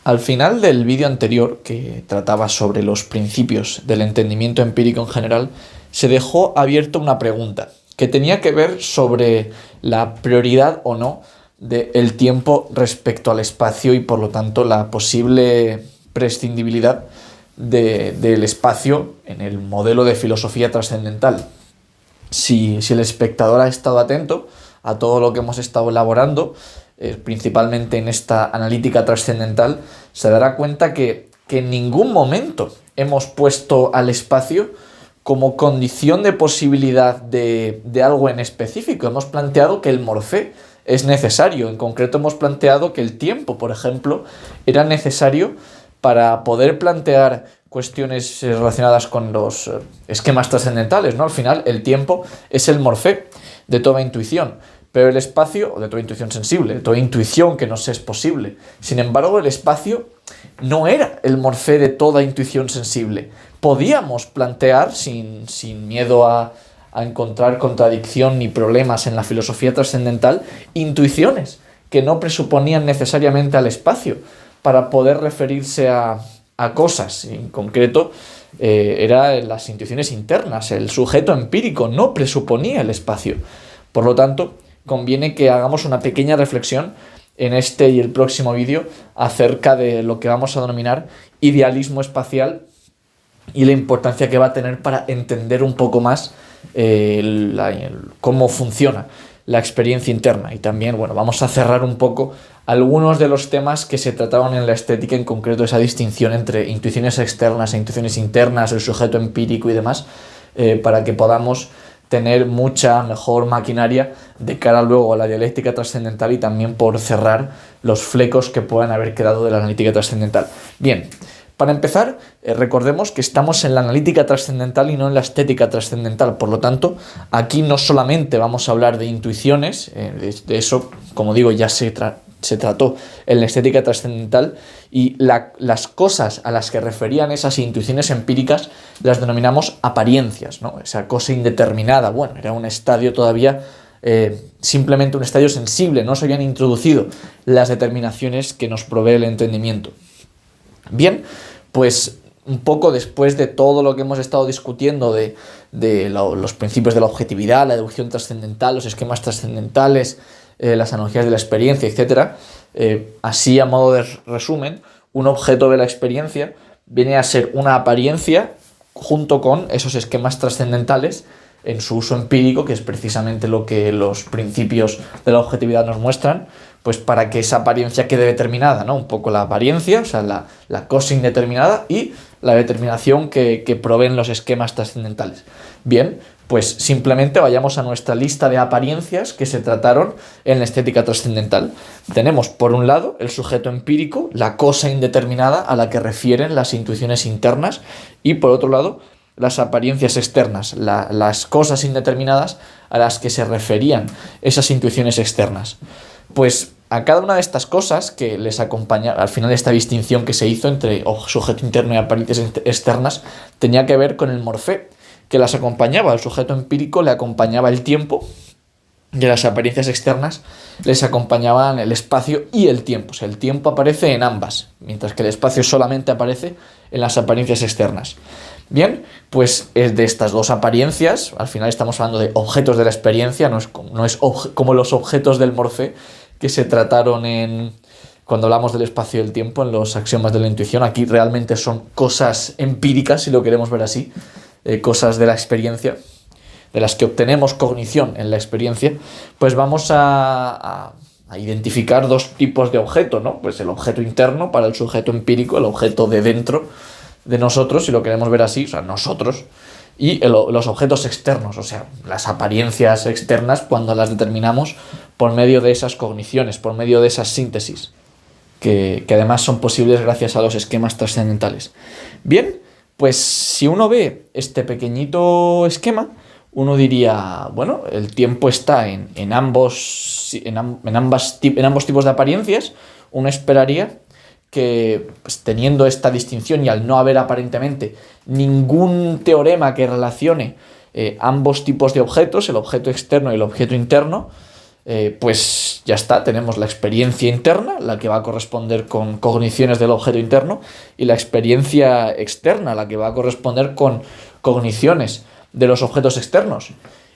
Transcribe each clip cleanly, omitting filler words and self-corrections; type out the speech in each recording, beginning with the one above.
Al final del vídeo anterior, que trataba sobre los principios del entendimiento empírico en general, se dejó abierta una pregunta que tenía que ver sobre la prioridad o no del tiempo respecto al espacio y por lo tanto la posible prescindibilidad del espacio en el modelo de filosofía trascendental. Si el espectador ha estado atento a todo lo que hemos estado elaborando, principalmente en esta analítica trascendental, se dará cuenta que en ningún momento hemos puesto al espacio como condición de posibilidad de algo en específico. Hemos planteado que el morfé es necesario. En concreto hemos planteado que el tiempo, por ejemplo, era necesario para poder plantear cuestiones relacionadas con los esquemas trascendentales, ¿no? Al final, el tiempo es el morfé de toda intuición, pero el espacio, o de toda intuición sensible, de toda intuición que nos es posible. Sin embargo, el espacio no era el morfé de toda intuición sensible. Podíamos plantear, sin miedo a encontrar contradicción ni problemas en la filosofía trascendental, intuiciones que no presuponían necesariamente al espacio para poder referirse a cosas. En concreto, eran las intuiciones internas. El sujeto empírico no presuponía el espacio. Por lo tanto, conviene que hagamos una pequeña reflexión en este y el próximo vídeo acerca de lo que vamos a denominar idealismo espacial y la importancia que va a tener para entender un poco más cómo funciona la experiencia interna. Y también, vamos a cerrar un poco algunos de los temas que se trataron en la estética, en concreto esa distinción entre intuiciones externas e intuiciones internas, el sujeto empírico y demás, para que podamos tener mucha mejor maquinaria de cara luego a la dialéctica trascendental y también por cerrar los flecos que puedan haber quedado de la analítica trascendental. Bien, para empezar, recordemos que estamos en la analítica trascendental y no en la estética trascendental. Por lo tanto, aquí no solamente vamos a hablar de intuiciones, de eso, como digo, ya se trató en la estética trascendental, y las cosas a las que referían esas intuiciones empíricas las denominamos apariencias, ¿no? Esa cosa indeterminada, era un estadio todavía, simplemente un estadio sensible, no se habían introducido las determinaciones que nos provee el entendimiento. Bien, pues un poco después de todo lo que hemos estado discutiendo de los principios de la objetividad, la deducción trascendental, los esquemas trascendentales, las analogías de la experiencia, etc. Así, a modo de resumen, un objeto de la experiencia viene a ser una apariencia junto con esos esquemas trascendentales en su uso empírico, que es precisamente lo que los principios de la objetividad nos muestran, pues para que esa apariencia quede determinada, ¿no? Un poco la apariencia, o sea, la cosa indeterminada, y la determinación que proveen los esquemas trascendentales. Bien, pues simplemente vayamos a nuestra lista de apariencias que se trataron en la estética trascendental. Tenemos, por un lado, el sujeto empírico, la cosa indeterminada a la que refieren las intuiciones internas, y por otro lado, las apariencias externas, las cosas indeterminadas a las que se referían esas intuiciones externas. Pues a cada una de estas cosas que les acompaña, al final esta distinción que se hizo entre sujeto interno y apariencias externas, tenía que ver con el morfé, que las acompañaba. Al sujeto empírico le acompañaba el tiempo, y a las apariencias externas les acompañaban el espacio y el tiempo. O sea, el tiempo aparece en ambas, mientras que el espacio solamente aparece en las apariencias externas. Bien, pues de estas dos apariencias, al final estamos hablando de objetos de la experiencia, no es como los objetos del morfé que se trataron cuando hablamos del espacio y el tiempo en los axiomas de la intuición. Aquí realmente son cosas empíricas, si lo queremos ver así, cosas de la experiencia, de las que obtenemos cognición en la experiencia. Pues vamos a identificar dos tipos de objeto, ¿no? Pues el objeto interno para el sujeto empírico, el objeto de dentro de nosotros, si lo queremos ver así, o sea, nosotros, y los objetos externos, o sea, las apariencias externas cuando las determinamos por medio de esas cogniciones, por medio de esas síntesis, que además son posibles gracias a los esquemas trascendentales. Bien, pues si uno ve este pequeñito esquema, uno diría, el tiempo está en ambos tipos de apariencias. Uno esperaría que, pues, teniendo esta distinción y al no haber aparentemente ningún teorema que relacione ambos tipos de objetos, el objeto externo y el objeto interno, pues ya está, tenemos la experiencia interna, la que va a corresponder con cogniciones del objeto interno, y la experiencia externa, la que va a corresponder con cogniciones de los objetos externos.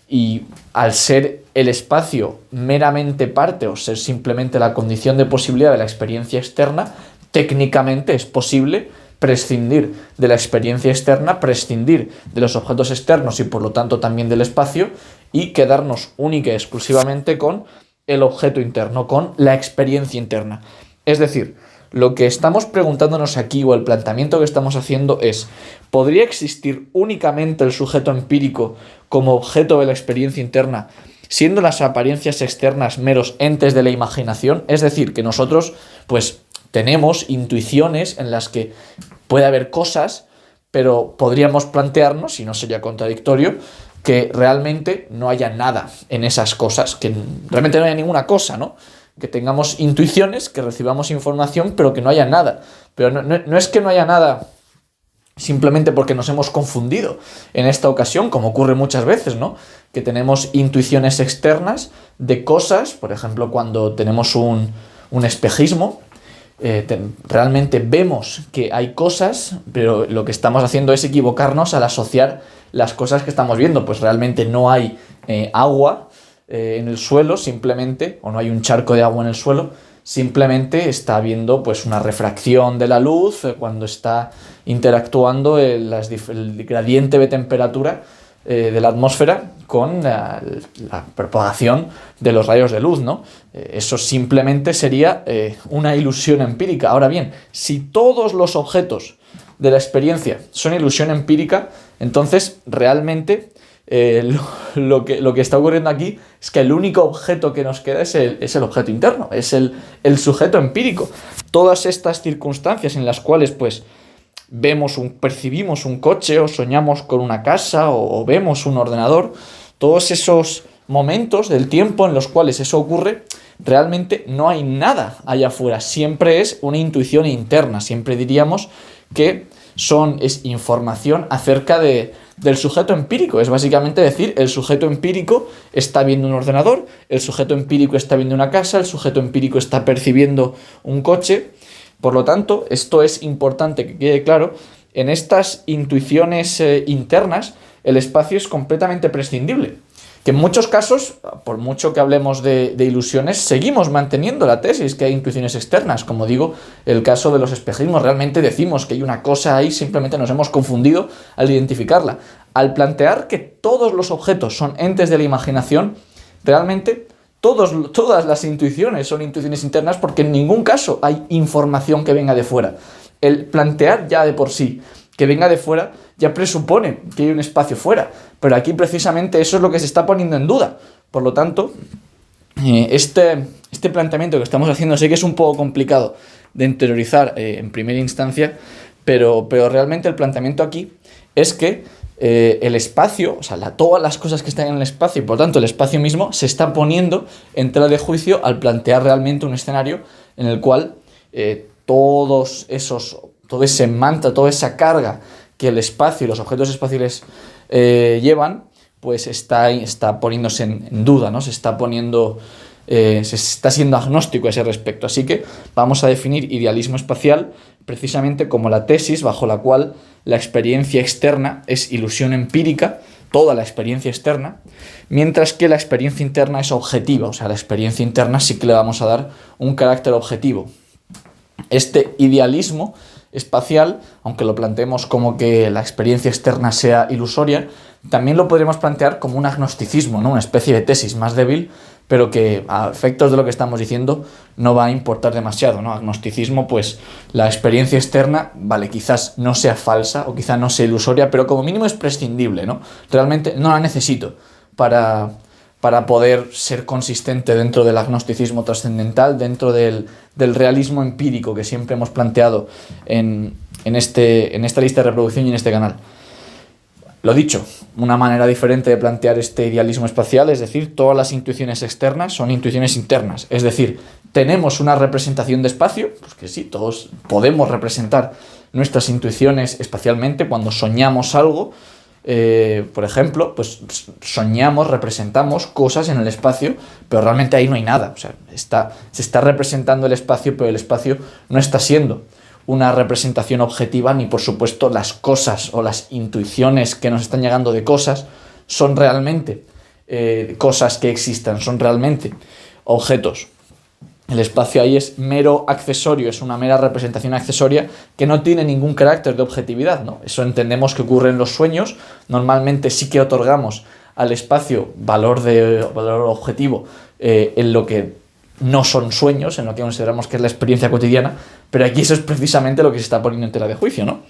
Y al ser el espacio meramente parte o ser simplemente la condición de posibilidad de la experiencia externa, técnicamente es posible prescindir de la experiencia externa, prescindir de los objetos externos y por lo tanto también del espacio, y quedarnos única y exclusivamente con el objeto interno, con la experiencia interna. Es decir, lo que estamos preguntándonos aquí, o el planteamiento que estamos haciendo es: ¿podría existir únicamente el sujeto empírico como objeto de la experiencia interna, siendo las apariencias externas meros entes de la imaginación? Es decir, que nosotros pues tenemos intuiciones en las que puede haber cosas, pero podríamos plantearnos, y no sería contradictorio, que realmente no haya nada en esas cosas, que realmente no haya ninguna cosa, ¿no? Que tengamos intuiciones, que recibamos información, pero que no haya nada. Pero no es que no haya nada simplemente porque nos hemos confundido en esta ocasión, como ocurre muchas veces, ¿no? Que tenemos intuiciones externas de cosas, por ejemplo, cuando tenemos un espejismo, realmente vemos que hay cosas, pero lo que estamos haciendo es equivocarnos al asociar las cosas que estamos viendo. Pues realmente no hay agua en el suelo, simplemente, o no hay un charco de agua en el suelo, simplemente está habiendo pues una refracción de la luz cuando está interactuando el gradiente de temperatura de la atmósfera con la propagación de los rayos de luz, ¿no? Eso simplemente sería una ilusión empírica. Ahora bien, si todos los objetos de la experiencia son ilusión empírica, entonces realmente lo que está ocurriendo aquí es que el único objeto que nos queda es el objeto interno, es el sujeto empírico. Todas estas circunstancias en las cuales pues percibimos un coche, o soñamos con una casa, o vemos un ordenador, todos esos momentos del tiempo en los cuales eso ocurre, realmente no hay nada allá afuera, siempre es una intuición interna, siempre diríamos que es información acerca del sujeto empírico. Es básicamente decir, el sujeto empírico está viendo un ordenador, el sujeto empírico está viendo una casa, el sujeto empírico está percibiendo un coche. Por lo tanto, esto es importante que quede claro: en estas intuiciones internas, el espacio es completamente prescindible. Que en muchos casos, por mucho que hablemos de ilusiones, seguimos manteniendo la tesis que hay intuiciones externas. Como digo, el caso de los espejismos, realmente decimos que hay una cosa ahí, simplemente nos hemos confundido al identificarla. Al plantear que todos los objetos son entes de la imaginación, realmente todas las intuiciones son intuiciones internas, porque en ningún caso hay información que venga de fuera. El plantear ya de por sí que venga de fuera ya presupone que hay un espacio fuera, pero aquí precisamente eso es lo que se está poniendo en duda. Por lo tanto, este planteamiento que estamos haciendo sé que es un poco complicado de interiorizar en primera instancia, pero realmente el planteamiento aquí es que el espacio, o sea, todas las cosas que están en el espacio, y por tanto el espacio mismo, se está poniendo en tela de juicio al plantear realmente un escenario en el cual todo ese mantra, toda esa carga que el espacio y los objetos espaciales llevan, pues está poniéndose en duda, ¿no? Se está siendo agnóstico a ese respecto. Así que vamos a definir idealismo espacial precisamente como la tesis bajo la cual la experiencia externa es ilusión empírica, toda la experiencia externa, mientras que la experiencia interna es objetiva. O sea, la experiencia interna sí que le vamos a dar un carácter objetivo. Este idealismo espacial, aunque lo planteemos como que la experiencia externa sea ilusoria, también lo podríamos plantear como un agnosticismo, ¿no? Una especie de tesis más débil, pero que a efectos de lo que estamos diciendo no va a importar demasiado, ¿no? Agnosticismo, pues la experiencia externa, vale, quizás no sea falsa o quizás no sea ilusoria, pero como mínimo es prescindible, ¿no? Realmente no la necesito para poder ser consistente dentro del agnosticismo trascendental, dentro del realismo empírico que siempre hemos planteado en esta lista de reproducción y en este canal. Lo dicho, una manera diferente de plantear este idealismo espacial, es decir, todas las intuiciones externas son intuiciones internas. Es decir, tenemos una representación de espacio, pues que sí, todos podemos representar nuestras intuiciones espacialmente cuando soñamos algo. por ejemplo, pues soñamos, representamos cosas en el espacio, pero realmente ahí no hay nada. O sea, se está representando el espacio, pero el espacio no está siendo una representación objetiva, ni por supuesto las cosas o las intuiciones que nos están llegando de cosas son realmente cosas que existan, son realmente objetos. El espacio ahí es mero accesorio, es una mera representación accesoria que no tiene ningún carácter de objetividad, ¿no? Eso entendemos que ocurre en los sueños. Normalmente sí que otorgamos al espacio valor objetivo en lo que no son sueños, en lo que consideramos que es la experiencia cotidiana, pero aquí eso es precisamente lo que se está poniendo en tela de juicio, ¿no?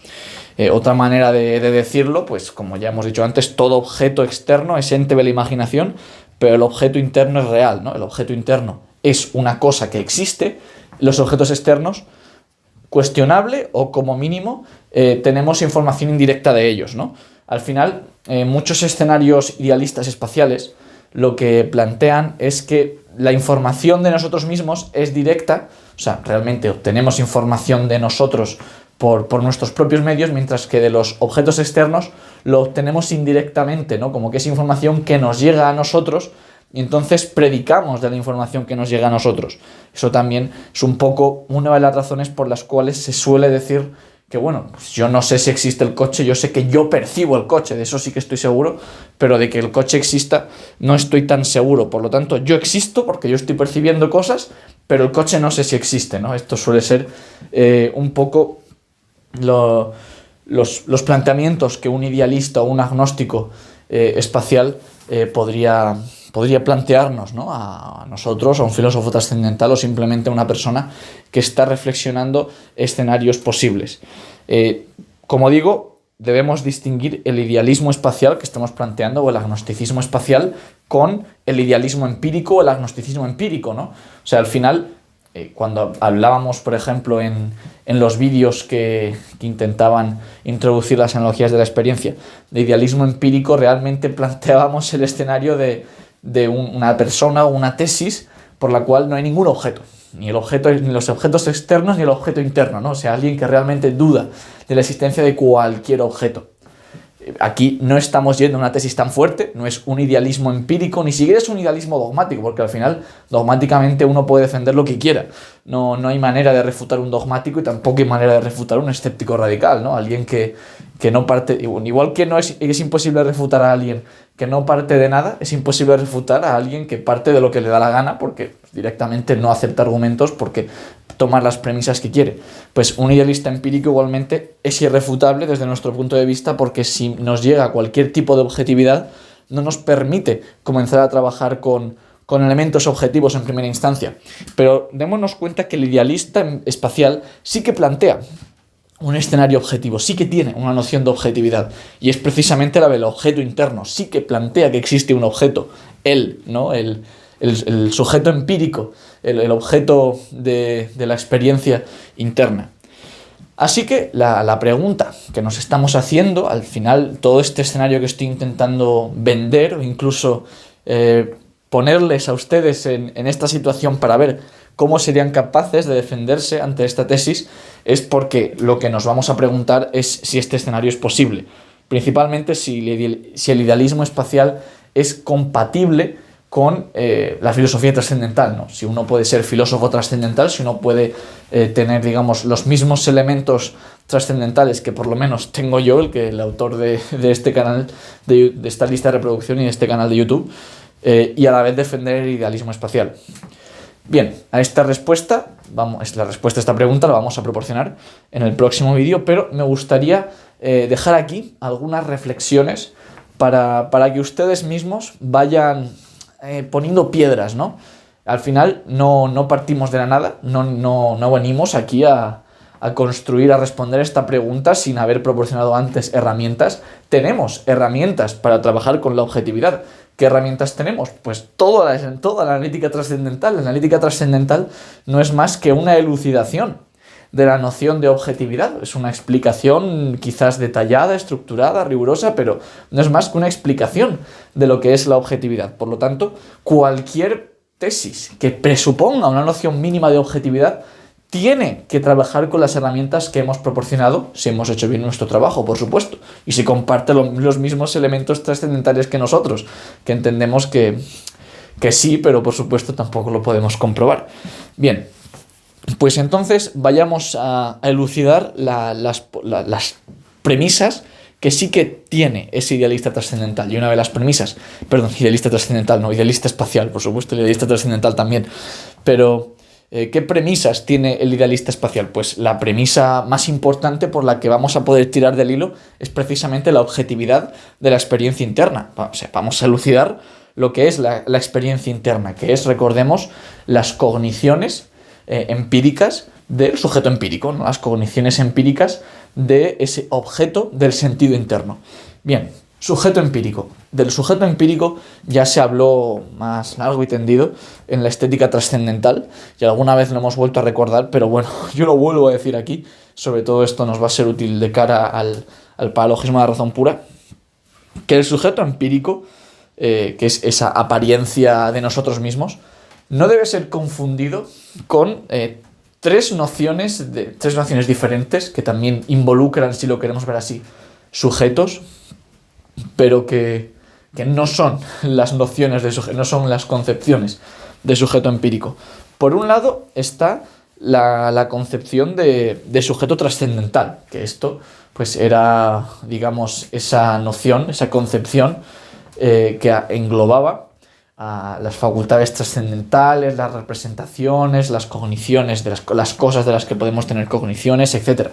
Otra manera de decirlo, pues como ya hemos dicho antes, todo objeto externo es ente de la imaginación, pero el objeto interno es real, ¿no? El objeto interno es una cosa que existe, los objetos externos, cuestionable o como mínimo, tenemos información indirecta de ellos, ¿no? Al final, muchos escenarios idealistas espaciales lo que plantean es que la información de nosotros mismos es directa, o sea, realmente obtenemos información de nosotros por nuestros propios medios, mientras que de los objetos externos lo obtenemos indirectamente, ¿no? Como que es información que nos llega a nosotros y entonces predicamos de la información que nos llega a nosotros. Eso también es un poco una de las razones por las cuales se suele decir que, bueno, pues yo no sé si existe el coche, yo sé que yo percibo el coche, de eso sí que estoy seguro, pero de que el coche exista no estoy tan seguro. Por lo tanto, yo existo porque yo estoy percibiendo cosas, pero el coche no sé si existe, ¿no? Esto suele ser un poco los planteamientos que un idealista o un agnóstico espacial podría plantearnos, ¿no? A nosotros, a un filósofo trascendental o simplemente a una persona que está reflexionando escenarios posibles. Como digo, debemos distinguir el idealismo espacial que estamos planteando o el agnosticismo espacial con el idealismo empírico o el agnosticismo empírico, ¿no? O sea, al final, cuando hablábamos, por ejemplo, en los vídeos que intentaban introducir las analogías de la experiencia, de idealismo empírico, realmente planteábamos el escenario de una persona o una tesis por la cual no hay ningún objeto, ni los objetos externos ni el objeto interno, ¿no? O sea, alguien que realmente duda de la existencia de cualquier objeto. Aquí no estamos yendo a una tesis tan fuerte, no es un idealismo empírico, ni siquiera es un idealismo dogmático, porque al final dogmáticamente uno puede defender lo que quiera. No hay manera de refutar un dogmático y tampoco hay manera de refutar un escéptico radical, ¿no? Alguien que no parte, igual que no es imposible refutar a alguien que no parte de nada, es imposible refutar a alguien que parte de lo que le da la gana porque directamente no acepta argumentos porque toma las premisas que quiere. Pues un idealista empírico igualmente es irrefutable desde nuestro punto de vista porque si nos llega cualquier tipo de objetividad no nos permite comenzar a trabajar con elementos objetivos en primera instancia. Pero démonos cuenta que el idealista espacial sí que plantea un escenario objetivo, sí que tiene una noción de objetividad y es precisamente la del objeto interno, sí que plantea que existe un objeto, él, ¿no? El sujeto empírico, el objeto de la experiencia interna. Así que la pregunta que nos estamos haciendo, al final, todo este escenario que estoy intentando vender o incluso ponerles a ustedes en esta situación para ver cómo serían capaces de defenderse ante esta tesis, es porque lo que nos vamos a preguntar es si este escenario es posible. Principalmente si el idealismo espacial es compatible con la filosofía trascendental, ¿no? Si uno puede ser filósofo trascendental, si uno puede tener, digamos, los mismos elementos trascendentales que por lo menos tengo yo, el autor de este canal, de esta lista de reproducción y de este canal de YouTube, y a la vez defender el idealismo espacial. Bien, a esta respuesta, la respuesta a esta pregunta la vamos a proporcionar en el próximo vídeo, pero me gustaría dejar aquí algunas reflexiones para que ustedes mismos vayan poniendo piedras, ¿no? Al final no partimos de la nada, no venimos aquí a construir, a responder esta pregunta sin haber proporcionado antes herramientas. Tenemos herramientas para trabajar con la objetividad. ¿Qué herramientas tenemos? Pues toda la analítica trascendental. La analítica trascendental no es más que una elucidación de la noción de objetividad. Es una explicación quizás detallada, estructurada, rigurosa, pero no es más que una explicación de lo que es la objetividad. Por lo tanto, cualquier tesis que presuponga una noción mínima de objetividad tiene que trabajar con las herramientas que hemos proporcionado si hemos hecho bien nuestro trabajo, por supuesto, y si comparte los mismos elementos trascendentales que nosotros, que entendemos que sí, pero por supuesto tampoco lo podemos comprobar. Bien, pues entonces vayamos a elucidar las premisas que sí que tiene ese idealista trascendental. Y una de las premisas, idealista trascendental, no, idealista espacial, por supuesto, idealista trascendental también, pero ¿qué premisas tiene el idealista espacial? Pues la premisa más importante por la que vamos a poder tirar del hilo es precisamente la objetividad de la experiencia interna. O sea, vamos a elucidar lo que es la experiencia interna, que es, recordemos, las cogniciones empíricas del sujeto empírico, ¿no? Las cogniciones empíricas de ese objeto del sentido interno. Bien, sujeto empírico. Del sujeto empírico ya se habló más largo y tendido en la estética trascendental y alguna vez lo hemos vuelto a recordar, pero bueno, yo lo vuelvo a decir aquí. Sobre todo esto nos va a ser útil de cara al paralogismo de la razón pura, que el sujeto empírico, que es esa apariencia de nosotros mismos, no debe ser confundido con tres nociones diferentes que también involucran, si lo queremos ver así, sujetos, pero que no son las nociones de sujeto, no son las concepciones de sujeto empírico. Por un lado está la concepción de sujeto trascendental, que esto pues era, digamos, esa noción, esa concepción que englobaba a las facultades trascendentales, las representaciones, las cogniciones, de las cosas de las que podemos tener cogniciones, etc.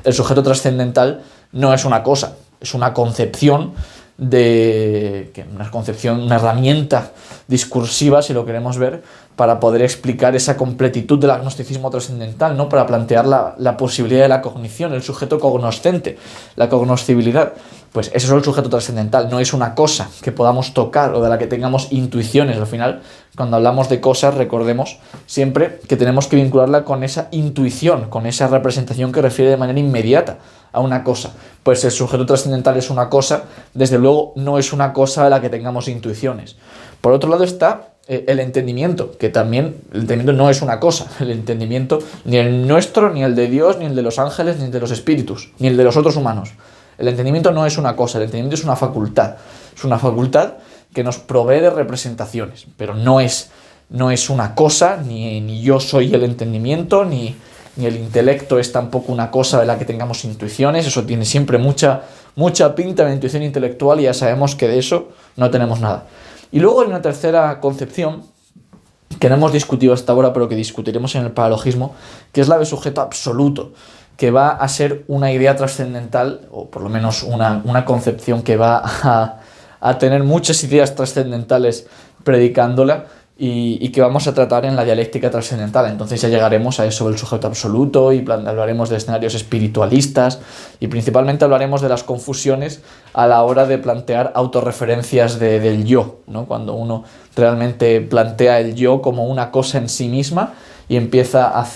El sujeto trascendental no es una cosa, es una concepción una herramienta discursiva, si lo queremos ver, para poder explicar esa completitud del agnosticismo trascendental, ¿no? Para plantear la posibilidad de la cognición, el sujeto cognoscente, la cognoscibilidad. Pues eso es el sujeto trascendental, no es una cosa que podamos tocar o de la que tengamos intuiciones. Al final, cuando hablamos de cosas, recordemos siempre que tenemos que vincularla con esa intuición, con esa representación que refiere de manera inmediata a una cosa. Pues el sujeto trascendental es una cosa, desde luego no es una cosa de la que tengamos intuiciones. Por otro lado está el entendimiento, que también el entendimiento no es una cosa. El entendimiento, ni el nuestro, ni el de Dios, ni el de los ángeles, ni el de los espíritus, ni el de los otros humanos. El entendimiento no es una cosa, el entendimiento es una facultad. Es una facultad que nos provee de representaciones, pero no es una cosa, ni yo soy el entendimiento, ni el intelecto es tampoco una cosa de la que tengamos intuiciones. Eso tiene siempre mucha pinta de intuición intelectual y ya sabemos que de eso no tenemos nada. Y luego hay una tercera concepción que no hemos discutido hasta ahora, pero que discutiremos en el paralogismo, que es la de sujeto absoluto, que va a ser una idea trascendental, o por lo menos una concepción que va a tener muchas ideas trascendentales predicándola y que vamos a tratar en la dialéctica trascendental. Entonces ya llegaremos a eso del sujeto absoluto y hablaremos de escenarios espiritualistas y principalmente hablaremos de las confusiones a la hora de plantear autorreferencias del yo, ¿no? Cuando uno realmente plantea el yo como una cosa en sí misma y empieza a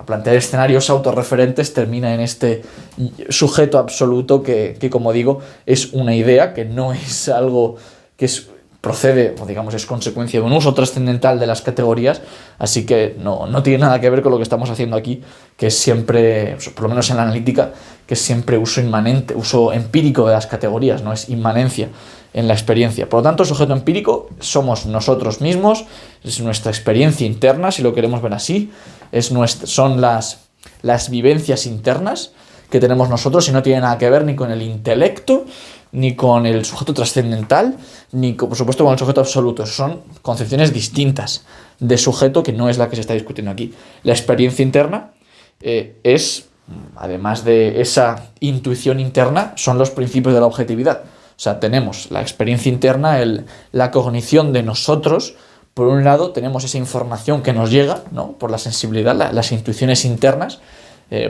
plantear escenarios autorreferentes, termina en este sujeto absoluto que, como digo, es una idea, que no es algo que procede, o digamos, es consecuencia de un uso trascendental de las categorías, así que no tiene nada que ver con lo que estamos haciendo aquí, que es siempre, por lo menos en la analítica, que es siempre uso inmanente, uso empírico de las categorías, no es inmanencia en la experiencia. Por lo tanto, sujeto empírico somos nosotros mismos, es nuestra experiencia interna, si lo queremos ver así, son las vivencias internas que tenemos nosotros y no tiene nada que ver ni con el intelecto, ni con el sujeto trascendental, ni por supuesto con el sujeto absoluto. Son concepciones distintas de sujeto que no es la que se está discutiendo aquí. La experiencia interna es, además de esa intuición interna, son los principios de la objetividad. O sea, tenemos la experiencia interna, la cognición de nosotros. Por un lado, tenemos esa información que nos llega, ¿no? Por la sensibilidad, las intuiciones internas.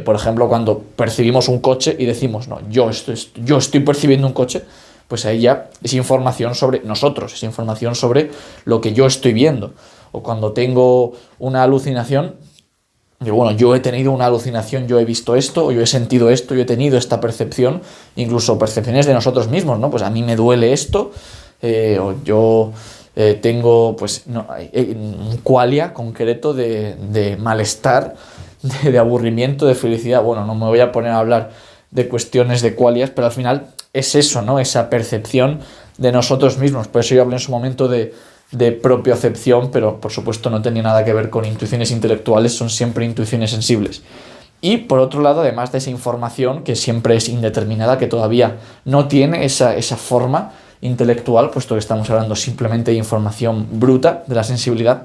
Por ejemplo, cuando percibimos un coche y decimos, no, yo estoy percibiendo un coche, pues ahí ya es información sobre nosotros, es información sobre lo que yo estoy viendo. O cuando tengo una alucinación, digo, bueno, yo he tenido una alucinación, yo he visto esto, o yo he sentido esto, yo he tenido esta percepción, incluso percepciones de nosotros mismos, ¿no? Pues a mí me duele esto, o yo tengo pues no, un qualia concreto de malestar, de aburrimiento, de felicidad. Bueno, no me voy a poner a hablar de cuestiones de qualias, pero al final es eso, ¿no? Esa percepción de nosotros mismos. Por eso yo hablé en su momento de propiocepción, pero por supuesto no tenía nada que ver con intuiciones intelectuales, son siempre intuiciones sensibles. Y por otro lado, además de esa información que siempre es indeterminada, que todavía no tiene esa forma intelectual, puesto que estamos hablando simplemente de información bruta de la sensibilidad,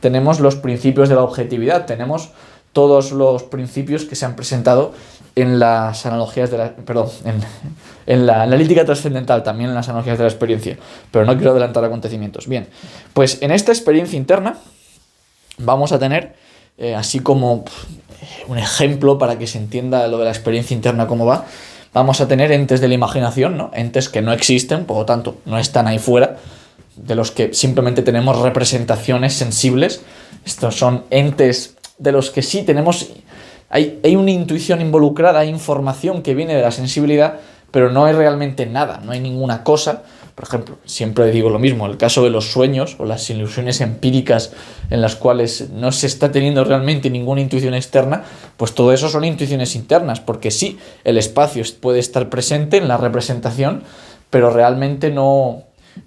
tenemos los principios de la objetividad, tenemos todos los principios que se han presentado en las analogías de la... Perdón, en la analítica trascendental, también en las analogías de la experiencia, pero no quiero adelantar acontecimientos. Bien, pues en esta experiencia interna vamos a tener, así como un ejemplo para que se entienda lo de la experiencia interna cómo va, vamos a tener entes de la imaginación, ¿no? Entes que no existen, por lo tanto no están ahí fuera, de los que simplemente tenemos representaciones sensibles. Estos son entes de los que sí tenemos... Hay una intuición involucrada, hay información que viene de la sensibilidad, pero no hay realmente nada, no hay ninguna cosa. Por ejemplo, siempre digo lo mismo, el caso de los sueños o las ilusiones empíricas en las cuales no se está teniendo realmente ninguna intuición externa, pues todo eso son intuiciones internas, porque sí, el espacio puede estar presente en la representación, pero realmente no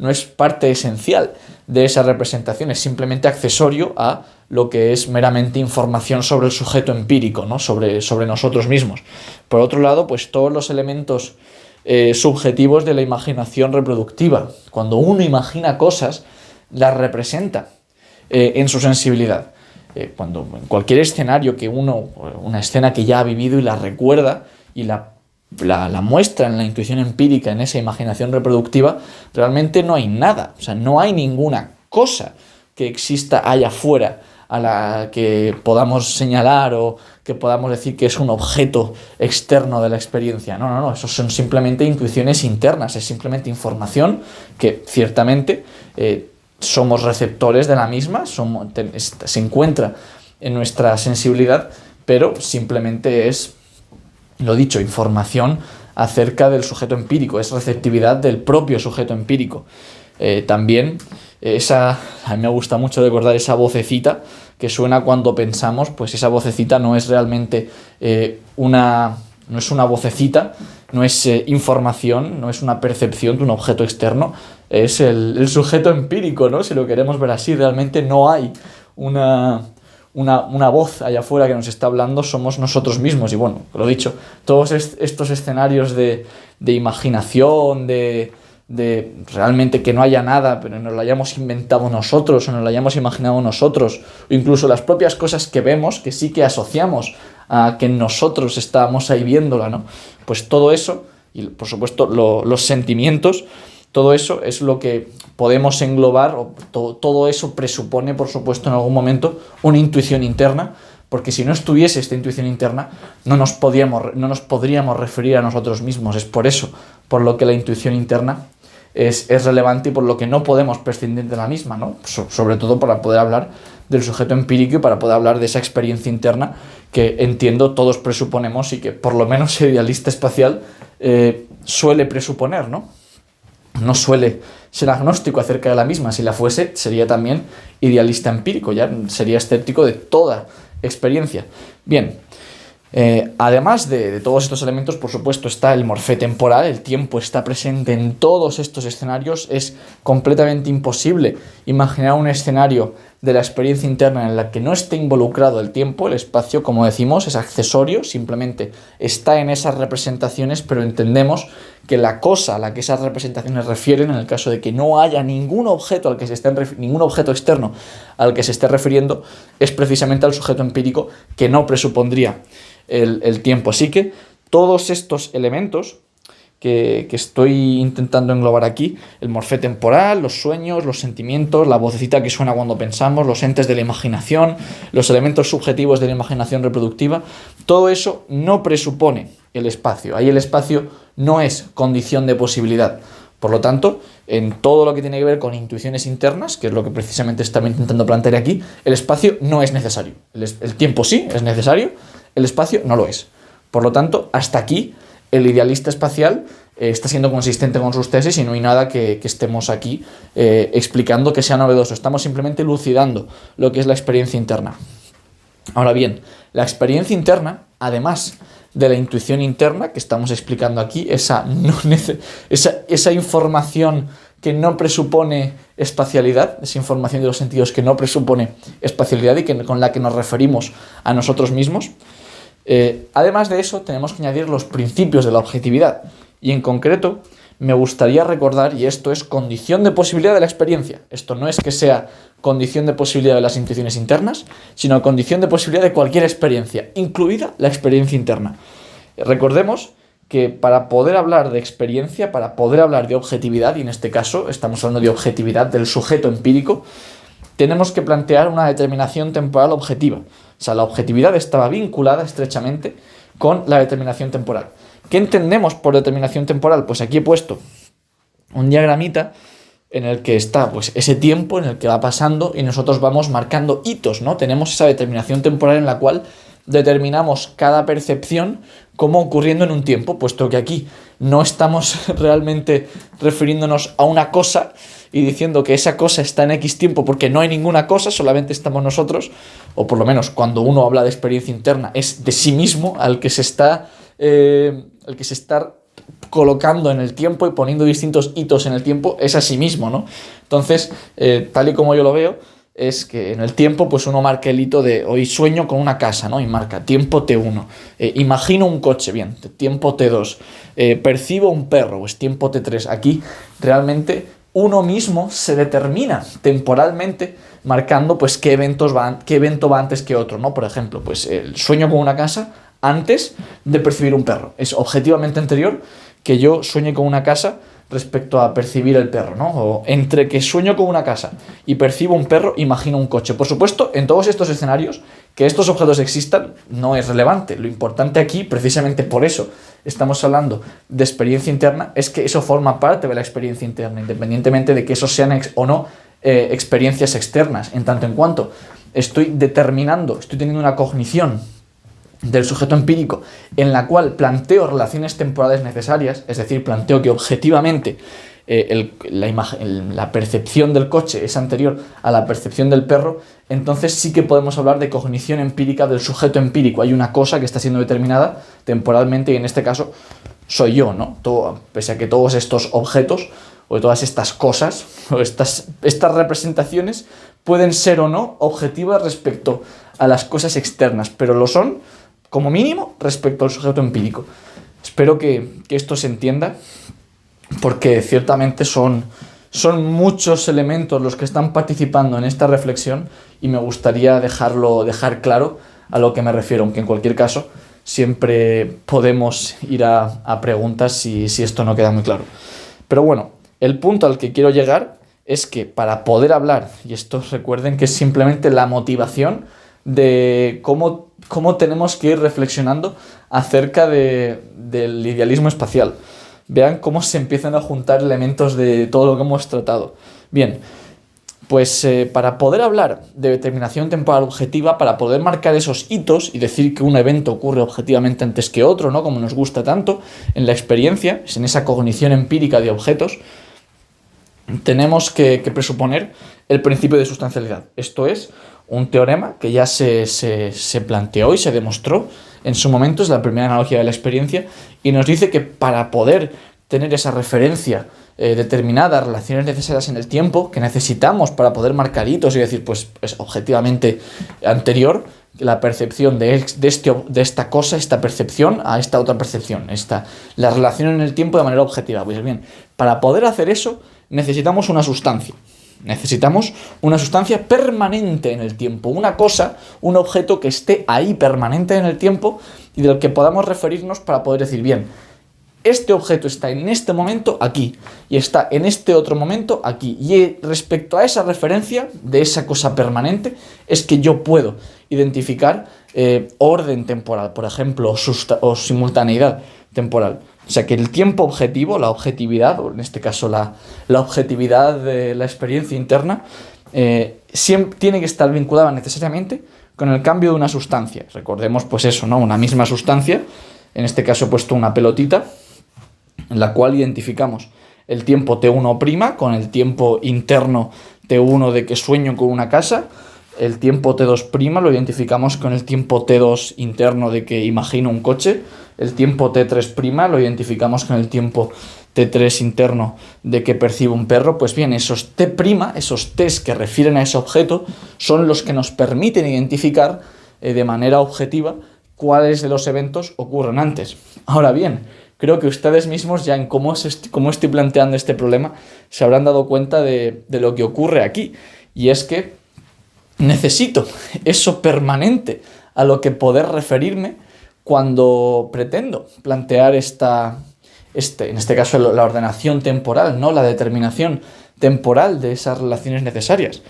es parte esencial de esa representación, es simplemente accesorio a lo que es meramente información sobre el sujeto empírico, ¿no? sobre nosotros mismos. Por otro lado, pues todos los elementos subjetivos de la imaginación reproductiva. Cuando uno imagina cosas, las representa en su sensibilidad. Cuando en cualquier escenario que una escena que ya ha vivido y la recuerda y la muestra en la intuición empírica, en esa imaginación reproductiva, realmente no hay nada, o sea, no hay ninguna cosa que exista allá afuera a la que podamos señalar o que podamos decir que es un objeto externo de la experiencia. No, eso son simplemente intuiciones internas, es simplemente información que ciertamente somos receptores de la misma, se encuentra en nuestra sensibilidad, pero simplemente es, lo dicho, información acerca del sujeto empírico, es receptividad del propio sujeto empírico. También a mí me gusta mucho recordar esa vocecita que suena cuando pensamos, pues esa vocecita no es realmente no es una vocecita, no es información, no es una percepción de un objeto externo, es el sujeto empírico, ¿no? Si lo queremos ver así, realmente no hay una voz allá afuera que nos está hablando, somos nosotros mismos. Y bueno, lo dicho, todos estos escenarios de imaginación, de realmente que no haya nada, pero nos lo hayamos inventado nosotros o nos lo hayamos imaginado nosotros, o incluso las propias cosas que vemos, que sí que asociamos a que nosotros estábamos ahí viéndola, ¿no? Pues todo eso, y por supuesto los sentimientos, todo eso es lo que podemos englobar, o todo eso presupone, por supuesto, en algún momento una intuición interna, porque si no estuviese esta intuición interna, no nos podríamos referir a nosotros mismos. Es por eso, por lo que la intuición interna es relevante y por lo que no podemos prescindir de la misma, ¿no? Sobre todo para poder hablar del sujeto empírico y para poder hablar de esa experiencia interna que entiendo todos presuponemos y que por lo menos el idealista espacial suele presuponer, ¿no? No suele ser agnóstico acerca de la misma. Si la fuese, sería también idealista empírico, ya sería escéptico de toda experiencia. Bien, además de todos estos elementos, por supuesto, está el morfé temporal. El tiempo está presente en todos estos escenarios. Es completamente imposible imaginar un escenario de la experiencia interna en la que no esté involucrado el tiempo. El espacio, como decimos, es accesorio, simplemente está en esas representaciones, pero entendemos que la cosa a la que esas representaciones refieren, en el caso de que no haya ningún objeto ningún objeto externo al que se esté refiriendo, es precisamente al sujeto empírico, que no presupondría el tiempo. Así que todos estos elementos que estoy intentando englobar aquí, el morfé temporal, los sueños, los sentimientos, la vocecita que suena cuando pensamos, los entes de la imaginación, los elementos subjetivos de la imaginación reproductiva, todo eso no presupone el espacio. Ahí el espacio no es condición de posibilidad. Por lo tanto, en todo lo que tiene que ver con intuiciones internas, que es lo que precisamente estaba intentando plantear aquí, el espacio no es necesario. El tiempo sí es necesario, el espacio no lo es. Por lo tanto, hasta aquí el idealista espacial está siendo consistente con sus tesis y no hay nada que estemos aquí explicando que sea novedoso. Estamos simplemente lucidando lo que es la experiencia interna. Ahora bien, la experiencia interna, además de la intuición interna que estamos explicando aquí, esa información que no presupone espacialidad, esa información de los sentidos que no presupone espacialidad y con la que nos referimos a nosotros mismos. Además de eso, tenemos que añadir los principios de la objetividad. Y en concreto, me gustaría recordar, y esto es condición de posibilidad de la experiencia. Esto no es que sea condición de posibilidad de las intuiciones internas, sino condición de posibilidad de cualquier experiencia, incluida la experiencia interna. Recordemos que para poder hablar de experiencia, para poder hablar de objetividad, y en este caso estamos hablando de objetividad del sujeto empírico, tenemos que plantear una determinación temporal objetiva. O sea, la objetividad estaba vinculada estrechamente con la determinación temporal. ¿Qué entendemos por determinación temporal? Pues aquí he puesto un diagramita en el que está pues, ese tiempo en el que va pasando y nosotros vamos marcando hitos, ¿no? Tenemos esa determinación temporal en la cual determinamos cada percepción como ocurriendo en un tiempo, puesto que aquí no estamos realmente refiriéndonos a una cosa y diciendo que esa cosa está en X tiempo porque no hay ninguna cosa, solamente estamos nosotros, o por lo menos cuando uno habla de experiencia interna es de sí mismo al que se está colocando en el tiempo y poniendo distintos hitos en el tiempo, es a sí mismo, ¿no? Entonces, tal y como yo lo veo, es que en el tiempo pues uno marca el hito de hoy sueño con una casa, ¿no? Y marca tiempo T1, imagino un coche, bien, tiempo T2, percibo un perro, pues tiempo T3. Aquí realmente uno mismo se determina temporalmente marcando pues qué evento va antes que otro, ¿no? Por ejemplo, pues el sueño con una casa antes de percibir un perro. Es objetivamente anterior que yo sueñe con una casa respecto a percibir el perro, ¿no? O entre que sueño con una casa y percibo un perro, imagino un coche. Por supuesto, en todos estos escenarios, que estos objetos existan no es relevante. Lo importante aquí, precisamente por eso estamos hablando de experiencia interna, es que eso forma parte de la experiencia interna, independientemente de que esos sean o no experiencias externas. En tanto en cuanto estoy teniendo una cognición del sujeto empírico en la cual planteo relaciones temporales necesarias, es decir, planteo que objetivamente la percepción del coche es anterior a la percepción del perro, entonces sí que podemos hablar de cognición empírica del sujeto empírico. Hay una cosa que está siendo determinada temporalmente y en este caso soy yo, ¿no? Pese a que todos estos objetos o todas estas cosas o estas representaciones pueden ser o no objetivas respecto a las cosas externas, pero lo son como mínimo respecto al sujeto empírico. Espero que esto se entienda, porque ciertamente son muchos elementos los que están participando en esta reflexión y me gustaría dejar claro a lo que me refiero, aunque en cualquier caso siempre podemos ir a preguntas si esto no queda muy claro. Pero bueno, el punto al que quiero llegar es que para poder hablar, y esto recuerden que es simplemente la motivación de cómo tenemos que ir reflexionando acerca del idealismo espacial. Vean cómo se empiezan a juntar elementos de todo lo que hemos tratado. Bien, pues para poder hablar de determinación temporal objetiva, para poder marcar esos hitos y decir que un evento ocurre objetivamente antes que otro, ¿no? Como nos gusta tanto en la experiencia, en esa cognición empírica de objetos, tenemos que presuponer el principio de sustancialidad. Esto es un teorema que ya se planteó y se demostró en su momento, es la primera analogía de la experiencia, y nos dice que para poder tener esa referencia determinada, relaciones necesarias en el tiempo, que necesitamos para poder marcar hitos y decir, pues es objetivamente anterior la percepción de esta cosa, esta percepción, a esta otra percepción, la relación en el tiempo de manera objetiva. Pues bien, para poder hacer eso necesitamos una sustancia. Necesitamos una sustancia permanente en el tiempo, una cosa, un objeto que esté ahí permanente en el tiempo y del que podamos referirnos para poder decir, bien, este objeto está en este momento aquí y está en este otro momento aquí. Y respecto a esa referencia de esa cosa permanente es que yo puedo identificar orden temporal, por ejemplo, o simultaneidad temporal. O sea que el tiempo objetivo, la objetividad, o en este caso la objetividad de la experiencia interna, siempre tiene que estar vinculada necesariamente con el cambio de una sustancia. Recordemos pues eso, ¿no? Una misma sustancia, en este caso he puesto una pelotita, en la cual identificamos el tiempo T1' con el tiempo interno T1 de que sueño con una casa, el tiempo T2' lo identificamos con el tiempo T2 interno de que imagino un coche, el tiempo T3' lo identificamos con el tiempo T3 interno de que percibo un perro. Pues bien, esos T', esos T's que refieren a ese objeto, son los que nos permiten identificar de manera objetiva cuáles de los eventos ocurren antes. Ahora bien, creo que ustedes mismos ya en cómo estoy planteando este problema se habrán dado cuenta de lo que ocurre aquí, y es que necesito eso permanente a lo que poder referirme cuando pretendo plantear en este caso la ordenación temporal, ¿no? La determinación temporal de esas relaciones necesarias.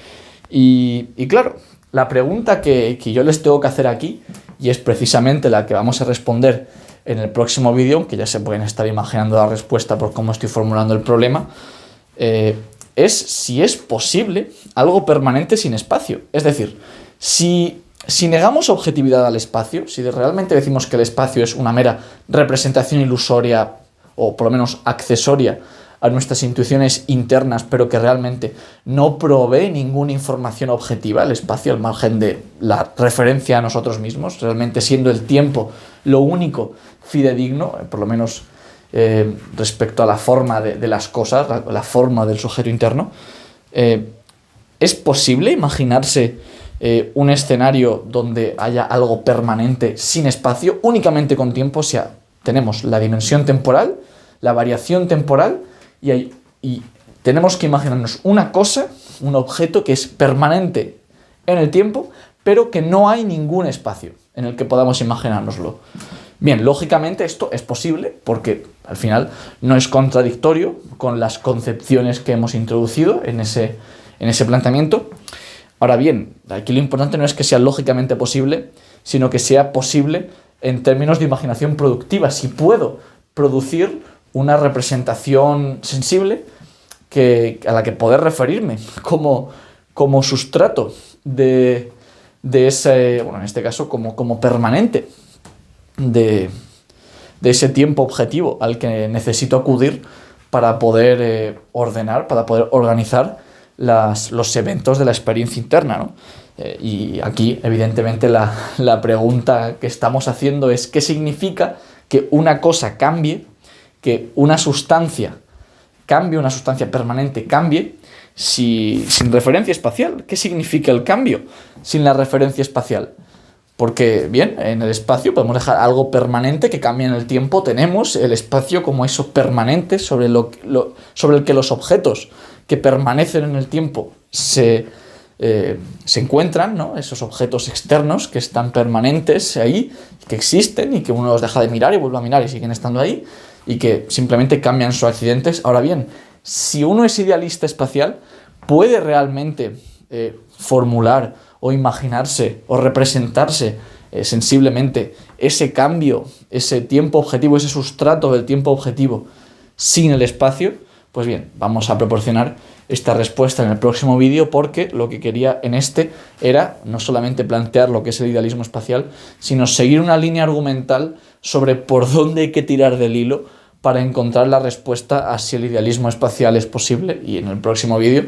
Y claro, la pregunta que yo les tengo que hacer aquí, y es precisamente la que vamos a responder en el próximo vídeo, que ya se pueden estar imaginando la respuesta por cómo estoy formulando el problema, es si es posible algo permanente sin espacio. Es decir, si negamos objetividad al espacio, si realmente decimos que el espacio es una mera representación ilusoria o por lo menos accesoria a nuestras intuiciones internas, pero que realmente no provee ninguna información objetiva, el espacio al margen de la referencia a nosotros mismos, realmente siendo el tiempo lo único fidedigno, por lo menos respecto a la forma de las cosas, la forma del sujeto interno, ¿es posible imaginarse un escenario donde haya algo permanente sin espacio, únicamente con tiempo? O sea, tenemos la dimensión temporal, la variación temporal, y tenemos que imaginarnos una cosa, un objeto que es permanente en el tiempo, pero que no hay ningún espacio en el que podamos imaginárnoslo. Bien, lógicamente esto es posible porque al final no es contradictorio con las concepciones que hemos introducido en ese planteamiento. Ahora bien, aquí lo importante no es que sea lógicamente posible, sino que sea posible en términos de imaginación productiva. Si puedo producir una representación sensible a la que poder referirme como sustrato de ese, bueno, en este caso como permanente de ese tiempo objetivo al que necesito acudir para poder ordenar, para poder organizar los eventos de la experiencia interna, ¿no? Y aquí, evidentemente, la pregunta que estamos haciendo es ¿qué significa que una cosa cambie, que una sustancia cambie, una sustancia permanente cambie, sin referencia espacial? ¿Qué significa el cambio sin la referencia espacial? Porque, bien, en el espacio podemos dejar algo permanente que cambie en el tiempo. Tenemos el espacio como eso permanente sobre el que los objetos que permanecen en el tiempo se encuentran, ¿no? Esos objetos externos que están permanentes ahí, que existen y que uno los deja de mirar y vuelve a mirar y siguen estando ahí y que simplemente cambian sus accidentes. Ahora bien, si uno es idealista espacial, puede realmente formular o imaginarse o representarse sensiblemente ese cambio, ese tiempo objetivo, ese sustrato del tiempo objetivo sin el espacio. Pues bien, vamos a proporcionar esta respuesta en el próximo vídeo, porque lo que quería en este era no solamente plantear lo que es el idealismo espacial, sino seguir una línea argumental sobre por dónde hay que tirar del hilo para encontrar la respuesta a si el idealismo espacial es posible, y en el próximo vídeo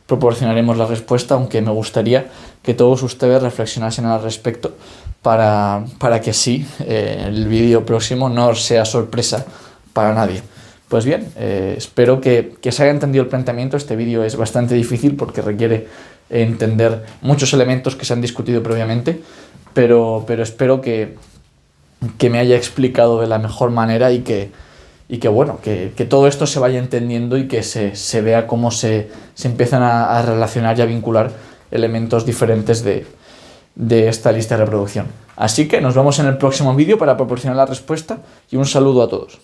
proporcionaremos la respuesta, aunque me gustaría que todos ustedes reflexionasen al respecto para que así el vídeo próximo no sea sorpresa para nadie. Pues bien, espero que se haya entendido el planteamiento. Este vídeo es bastante difícil porque requiere entender muchos elementos que se han discutido previamente, pero espero que me haya explicado de la mejor manera y que todo esto se vaya entendiendo y que se vea cómo se empiezan a relacionar y a vincular elementos diferentes de esta lista de reproducción. Así que nos vemos en el próximo vídeo para proporcionar la respuesta, y un saludo a todos.